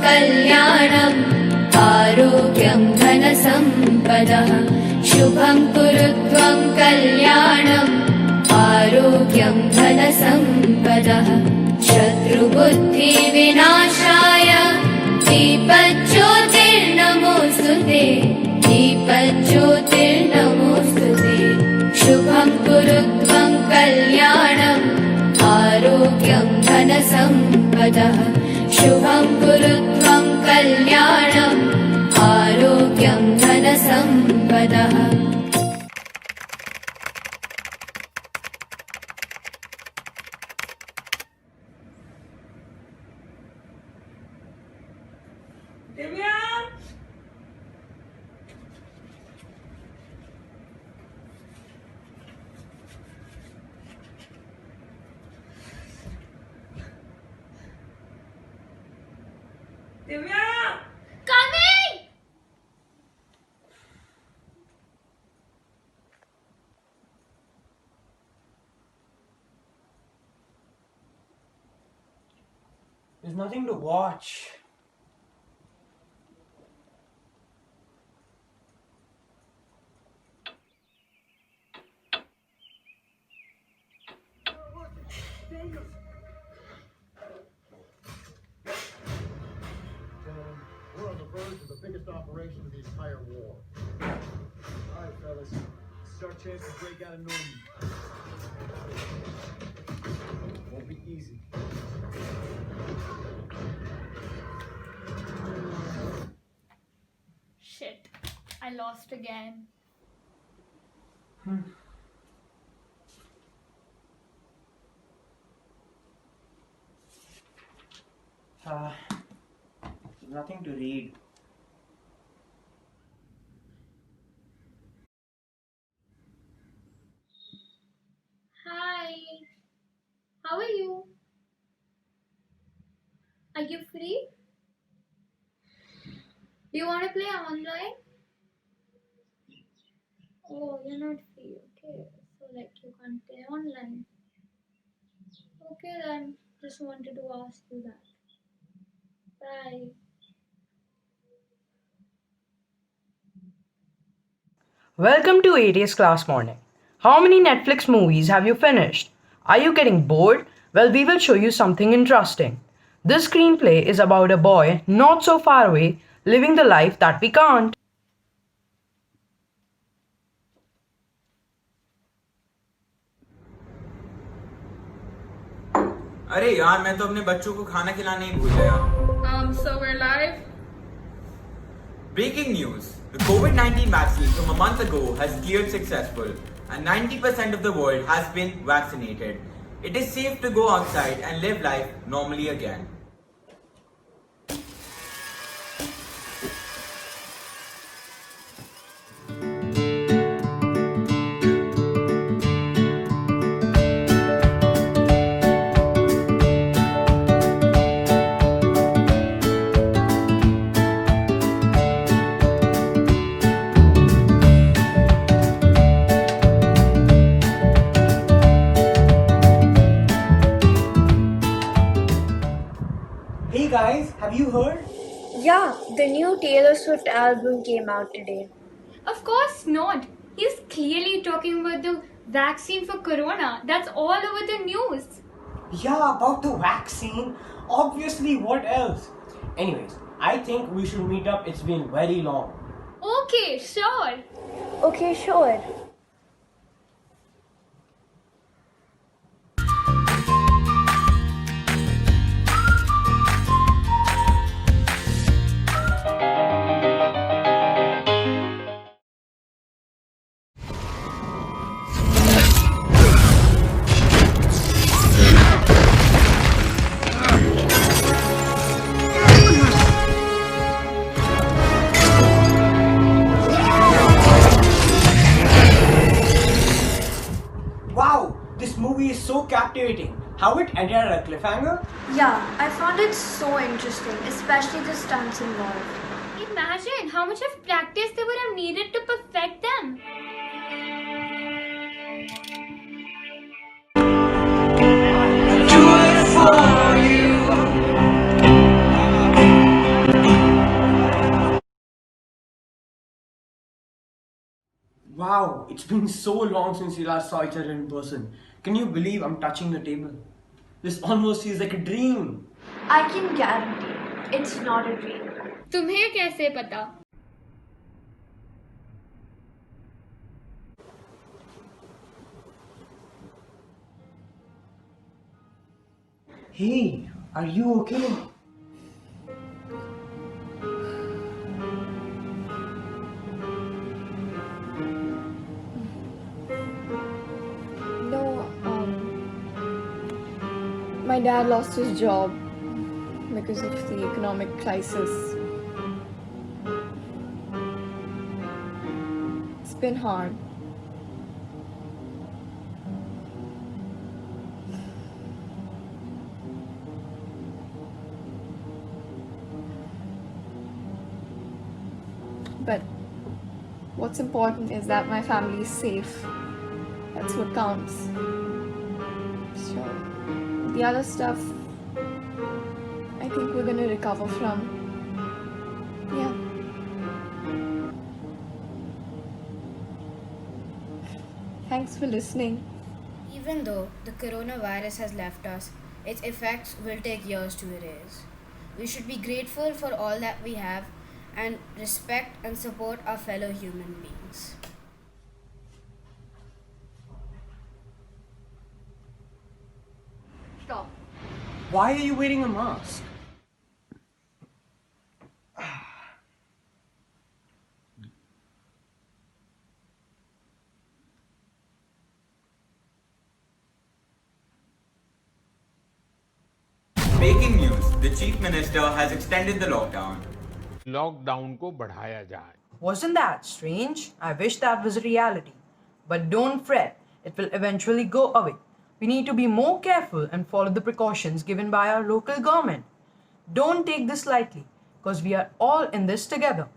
कल्याणम् आरोग्यं धनसम्पदः शुभं कुरु त्वं कल्याणम् आरोग्यं धनसम्पदः शत्रुबुद्धिविनाशाय दीपज्योतिर्नमोऽस्तुते दीपज्योतिर्नमोऽस्तुते शुभं कुरु त्वं कल्याणम् आरोग्यं धनसम्पदः शुभं कुरु त्वं कल्याणम् आरोग्यं धनसम्पदः Divya! Coming! There's nothing to watch. We're on the verge of the biggest operation of the entire war. All right, fellas, this is our chance to break out of Normandy. Won't be easy. Shit, I lost again. There's nothing to read. Hi, how are you? Are you free? Do you want to play online? Oh, you're not free, okay. So, like, you can't play online. Okay, then. Just wanted to ask you that. Bye. Welcome to ATS Class Morning. How many Netflix movies have you finished? Are you getting bored? Well, we will show you something interesting. This screenplay is about a boy not so far away living the life that we can't. अरे यार मैं तो अपने बच्चों को खाना खिलाने ही भूल गया। So we're live. Breaking news: the COVID-19 vaccine from a month ago has cleared successful, and 90% of the world has been vaccinated. It is safe to go outside and live life normally again. Hey guys, have you heard? Yeah, the new Taylor Swift album came out today. Of course not. He's clearly talking about the vaccine for corona. That's all over the news. Yeah, about the vaccine. Obviously, what else? Anyways, I think we should meet up. It's been very long. Okay, sure. Okay, sure. Wow, this movie is so captivating. How it ended at a cliffhanger? Yeah, I found it so interesting, especially the stunts involved. Imagine how much of practice they would have needed to perfect them. Wow, it's been so long since we last saw each other in person. Can you believe I'm touching the table? This almost feels like a dream. I can guarantee it's not a dream. तुम्हें कैसे पता? Hey, are you okay? No, my dad lost his job because of the economic crisis. It's been hard. But what's important is that my family is safe. That's what counts. So, the other stuff, I think we're gonna recover from. Yeah. Thanks for listening. Even though the coronavirus has left us, its effects will take years to erase. We should be grateful for all that we have and respect and support our fellow human beings. Stop. Why are you wearing a mask? Breaking news, the Chief Minister has extended the lockdown. Lockdown को बढ़ाया जाए. Wasn't that strange? I wish that was reality. But don't fret, it will eventually go away. We need to be more careful and follow the precautions given by our local government. Don't take this lightly, because we are all in this together.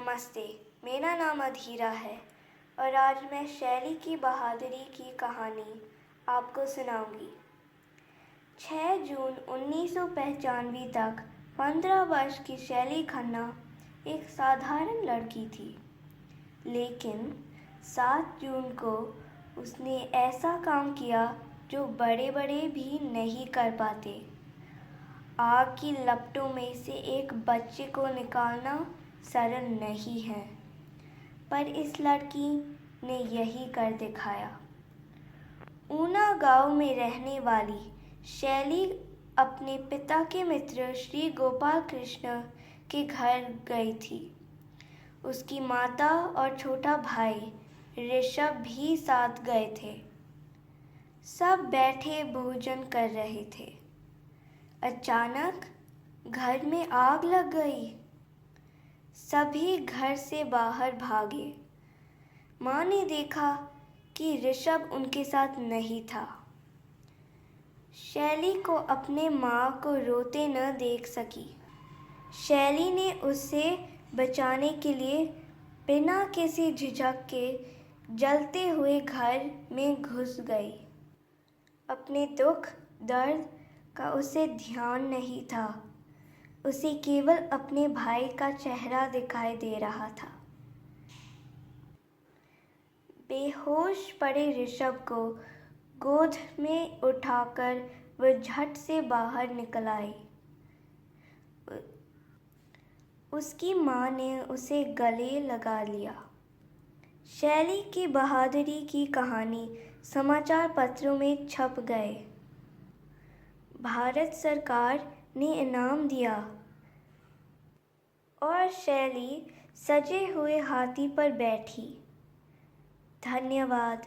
नमस्ते, मेरा नाम अधीरा है और आज मैं शैली की बहादुरी की कहानी आपको सुनाऊंगी। 6 जून 1995 तक 15 वर्ष की शैली खन्ना एक साधारण लड़की थी, लेकिन 7 जून को उसने ऐसा काम किया जो बड़े बड़े भी नहीं कर पाते। आग की लपटों में से एक बच्चे को निकालना सरल नहीं है, पर इस लड़की ने यही कर दिखाया। ऊना गांव में रहने वाली शैली अपने पिता के मित्र श्री गोपाल कृष्ण के घर गई थी। उसकी माता और छोटा भाई ऋषभ भी साथ गए थे। सब बैठे भोजन कर रहे थे। अचानक घर में आग लग गई। सभी घर से बाहर भागे। माँ ने देखा कि ऋषभ उनके साथ नहीं था। शैली को अपने माँ को रोते न देख सकी। शैली ने उसे बचाने के लिए बिना किसी झिझक के जलते हुए घर में घुस गई। अपने दुख दर्द का उसे ध्यान नहीं था। उसे केवल अपने भाई का चेहरा दिखाई दे रहा था। बेहोश पड़े ऋषभ को गोद में उठाकर वह झट से बाहर निकल आई। उसकी माँ ने उसे गले लगा लिया। शैली की बहादुरी की कहानी समाचार पत्रों में छप गए। भारत सरकार ने इनाम दिया और शैली सजे हुए हाथी पर बैठी। धन्यवाद।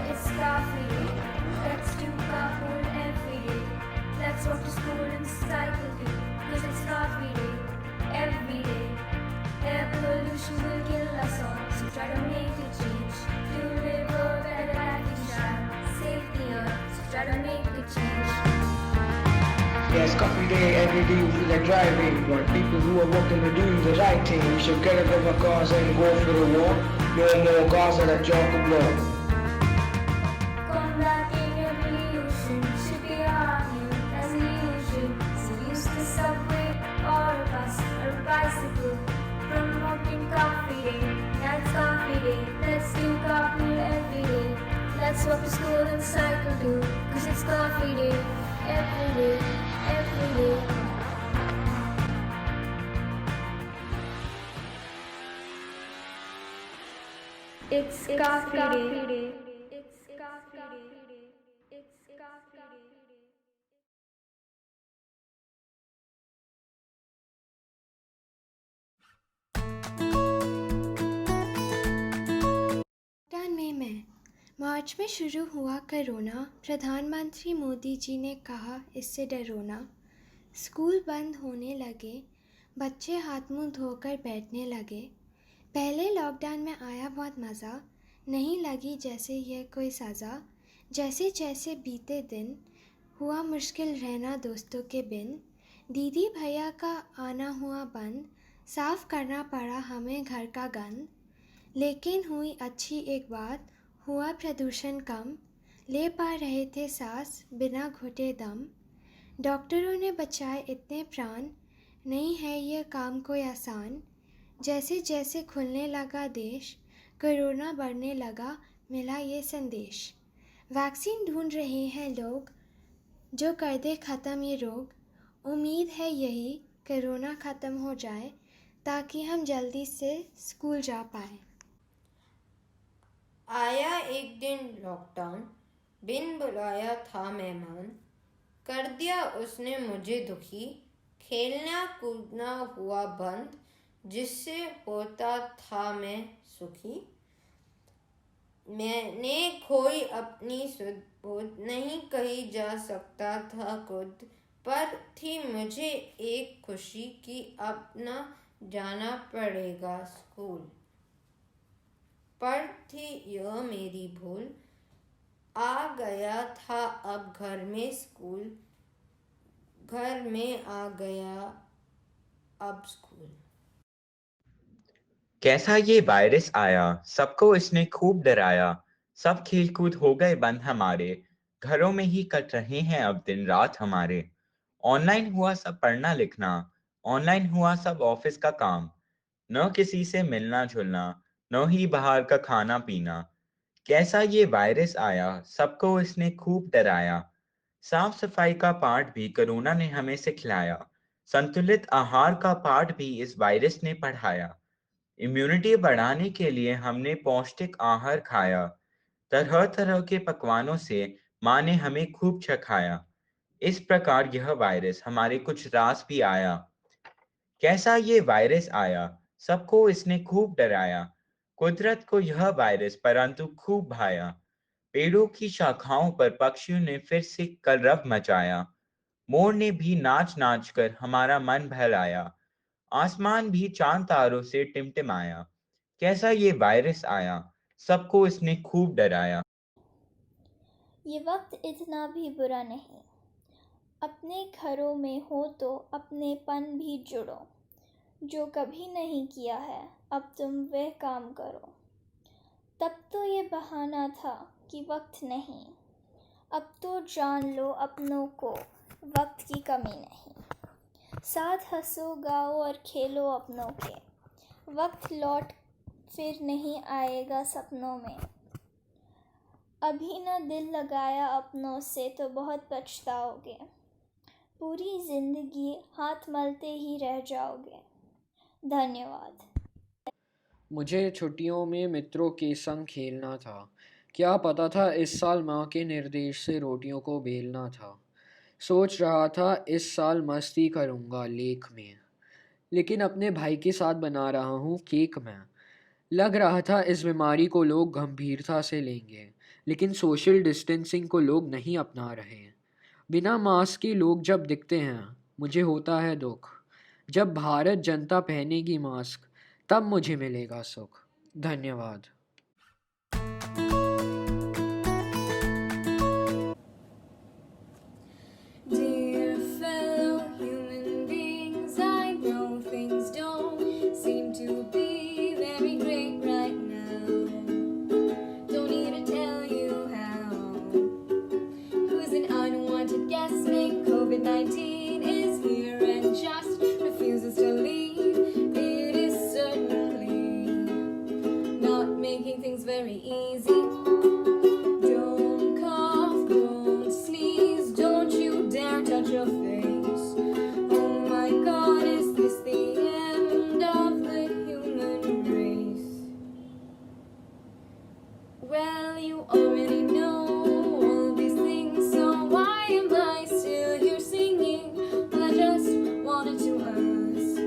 It's coffee day. Let's do carpool every day. Let's walk to school and cycle too. 'Cause it's coffee day every day. Air pollution will kill us all, so try to make a change. To live a better life and shine. Save the earth, so try to make a change. Yeah, it's coffee day, every day you feel like driving. But people who are working are doing the right thing. We should get rid of our cars and go for the war. No more cars that are chock-a-block. Combating pollution should be our aim, as we should. So use the subway or a bus or a bicycle. Promoting coffee day, that's coffee day. Let's do carpool every day. Let's walk to school and cycle too. 'Cause it's coffee day every day, every day. It's coffee day. It's coffee day. It's coffee day. Lockdown में मैं मार्च में शुरू हुआ corona. प्रधानमंत्री मोदी जी ने कहा इससे डरो ना। स्कूल बंद होने लगे, बच्चे हाथ मुंह धोकर बैठने लगे। पहले लॉकडाउन में आया बहुत मज़ा, नहीं लगी जैसे यह कोई सज़ा। जैसे जैसे बीते दिन हुआ मुश्किल रहना दोस्तों के बिन। दीदी भैया का आना हुआ बंद, साफ़ करना पड़ा हमें घर का गंद। लेकिन हुई अच्छी एक बात, हुआ प्रदूषण कम। ले पा रहे थे सांस बिना घुटे दम। डॉक्टरों ने बचाए इतने प्राण, नहीं है ये काम कोई आसान। जैसे जैसे खुलने लगा देश, कोरोना बढ़ने लगा, मिला ये संदेश। वैक्सीन ढूंढ रहे हैं लोग, जो कर दे ख़त्म ये रोग। उम्मीद है यही कोरोना ख़त्म हो जाए, ताकि हम जल्दी से स्कूल जा पाएँ। आया एक दिन लॉकडाउन, बिन बुलाया था मेहमान। कर दिया उसने मुझे दुखी, खेलना कूदना हुआ बंद, जिससे होता था मैं सुखी। मैंने कोई अपनी सुध नहीं कही जा सकता था खुद, पर थी मुझे एक खुशी कि अब न जाना पड़ेगा स्कूल। पर थी यह मेरी भूल, आ गया था अब घर में स्कूल, घर में आ गया अब स्कूल। कैसा ये वायरस आया, सबको इसने खूब डराया। सब खेलकूद हो गए बंद हमारे, घरों में ही कट रहे हैं अब दिन रात हमारे। ऑनलाइन हुआ सब पढ़ना लिखना, ऑनलाइन हुआ सब ऑफिस का काम। न किसी से मिलना जुलना, न ही बाहर का खाना पीना। कैसा ये वायरस आया, सबको इसने खूब डराया। साफ सफाई का पाठ भी कोरोना ने हमें सिखलाया। संतुलित आहार का पाठ भी इस वायरस ने पढ़ाया। इम्यूनिटी बढ़ाने के लिए हमने पौष्टिक आहार खाया। तरह तरह के पकवानों से माँ ने हमें खूब चखाया। इस प्रकार यह वायरस हमारे कुछ रास भी आया। कैसा ये वायरस आया, सबको इसने खूब डराया। कुदरत को यह वायरस परंतु खूब भाया। पेड़ों की शाखाओं पर पक्षियों ने फिर से कलरव मचाया। मोर ने भी नाच नाच कर हमारा मन बहलाया। आसमान भी चांद तारों से टिमटिमाया। कैसा ये वायरस आया, सबको इसने खूब डराया। ये वक्त इतना भी बुरा नहीं, अपने घरों में हो तो अपनेपन भी जुड़ो। जो कभी नहीं किया है अब तुम वह काम करो। तब तो ये बहाना था कि वक्त नहीं, अब तो जान लो अपनों को वक्त की कमी नहीं। साथ हंसो गाओ और खेलो अपनों के, वक्त लौट फिर नहीं आएगा सपनों में। अभी न दिल लगाया अपनों से तो बहुत पछताओगे, पूरी जिंदगी हाथ मलते ही रह जाओगे। धन्यवाद। मुझे छुट्टियों में मित्रों के संग खेलना था। क्या पता था इस साल माँ के निर्देश से रोटियों को बेलना था। सोच रहा था इस साल मस्ती करूँगा लेक में, लेकिन अपने भाई के साथ बना रहा हूँ केक में। लग रहा था इस बीमारी को लोग गंभीरता से लेंगे, लेकिन सोशल डिस्टेंसिंग को लोग नहीं अपना रहे हैं। बिना मास्क के लोग जब दिखते हैं मुझे होता है दुख। जब भारत जनता पहनेगी मास्क तब मुझे मिलेगा सुख। धन्यवाद। Dear fellow human beings, I know things don't seem to be very great right now. Don't need to tell you how. Who's an unwanted guest named COVID-19 is here and just refuses to leave. It is certainly not making things very easy. Don't cough, don't sneeze, don't you dare touch your face. Oh my God, is this the end of the human race? Well, you already know all these things, so why am I still here singing? Well, I just wanted to ask,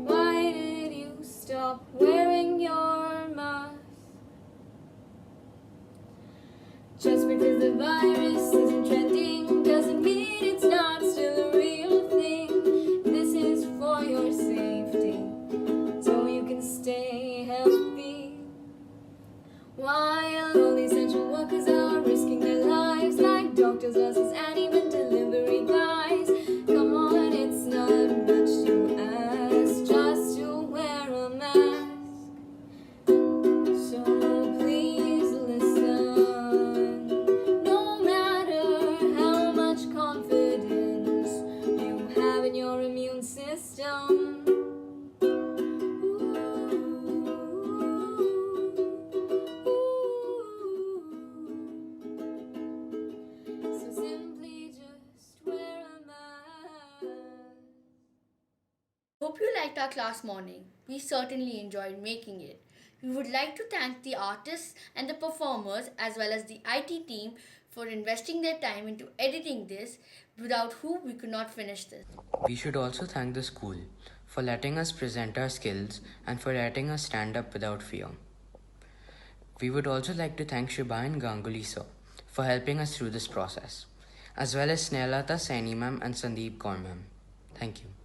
why did you stop wearing your mask? Just because the virus isn't trending doesn't mean it's not still a real thing. This is for your safety, so you can stay healthy. While all the essential workers are risking their lives, like doctors, nurses, and even delivery guys. Come on, it's not much to ask, just to wear a mask. So please listen. No matter how much confidence you have in your immune system, so simply just wear a mask. Hope you liked our class morning. We certainly enjoyed making it. We would like to thank the artists and the performers as well as the IT team for investing their time into editing this, without whom we could not finish this. We should also thank the school for letting us present our skills and for letting us stand up without fear. We would also like to thank Shubhayan Ganguly sir for helping us through this process, as well as Snehata Saini ma'am and Sandeep Kaur ma'am. Thank you.